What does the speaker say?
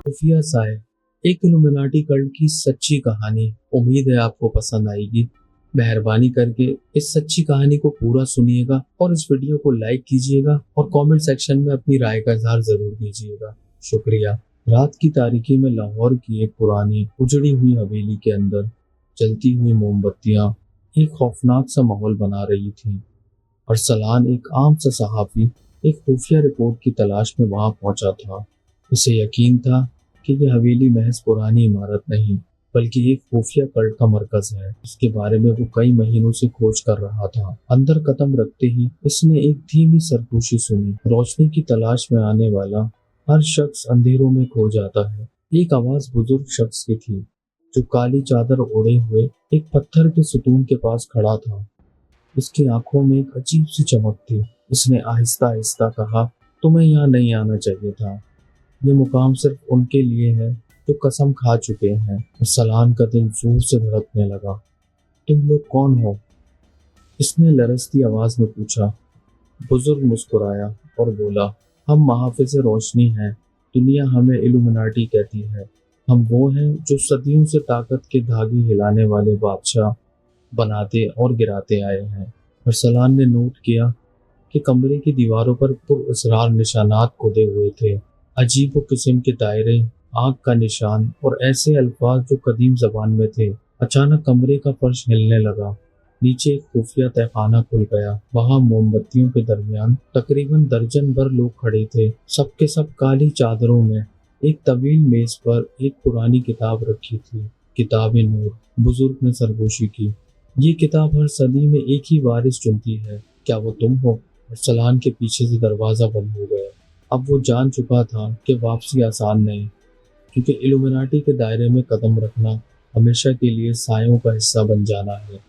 खुफिया साय, एक illuminati cult की सच्ची कहानी। उम्मीद है आपको पसंद आएगी। मेहरबानी करके इस सच्ची कहानी को पूरा सुनिएगा और इस वीडियो को लाइक कीजिएगा और कमेंट सेक्शन में अपनी राय का इजहार जरूर कीजिएगा। शुक्रिया। रात की तारीकी में लाहौर की एक पुरानी उजड़ी हुई हवेली के अंदर जलती हुई मोमबत्तियां एक खौफनाक सा माहौल बना रही थीं। अरसलान, एक आम सा सहाफी, एक खुफिया रिपोर्ट की तलाश में वहां पहुंचा था। उसे यकीन था कि यह हवेली महज पुरानी इमारत नहीं बल्कि एक खुफिया कल्ट का मरकज है। इसके बारे में वो कई महीनों से खोज कर रहा था। अंदर कदम रखते ही इसने एक धीमी सरगोशी सुनी। रोशनी की तलाश में आने वाला हर शख्स अंधेरों में खो जाता है। एक आवाज बुजुर्ग शख्स की थी जो काली चादर ओढ़े हुए एक पत्थर के सुतून के पास खड़ा था। उसकी आंखों में एक अजीब सी चमक थी। इसने आहिस्ता आहिस्ता कहा, तुम्हें यहाँ नहीं आना चाहिए था। ये मुकाम सिर्फ उनके लिए है जो कसम खा चुके हैं। सलान का दिल जोर से धड़कने लगा। तुम लोग कौन हो? इसने लरजती आवाज में पूछा। बुजुर्ग मुस्कुराया और बोला, हम महाफिज रोशनी हैं। दुनिया हमें इल्यूमिनाटी कहती है। हम वो हैं जो सदियों से ताकत के धागे हिलाने वाले बादशाह बनाते और गिराते आए हैं। अरसलान ने नोट किया कि कमरे की दीवारों पर पुरअसरार निशानात खोदे हुए थे। अजीब व किस्म के दायरे, आग का निशान और ऐसे अल्फाज जो कदीम जबान में थे। अचानक कमरे का फर्श हिलने लगा। नीचे एक खुफिया तहखाना खुल गया। वहां मोमबत्तियों के दरमियान तकरीबन दर्जन भर लोग खड़े थे, सबके सब काली चादरों में। एक तवील मेज पर एक पुरानी किताब रखी थी, किताब-ए नूर। बुजुर्ग ने सरगोशी की। ये किताब हर सदी में एक ही वारिस चुनती है। क्या वो तुम हो? अरसलान के पीछे से दरवाजा बंद हो गया। अब वो जान चुका था कि वापसी आसान नहीं, क्योंकि इल्यूमिनाटी के दायरे में कदम रखना हमेशा के लिए सायों का हिस्सा बन जाना है।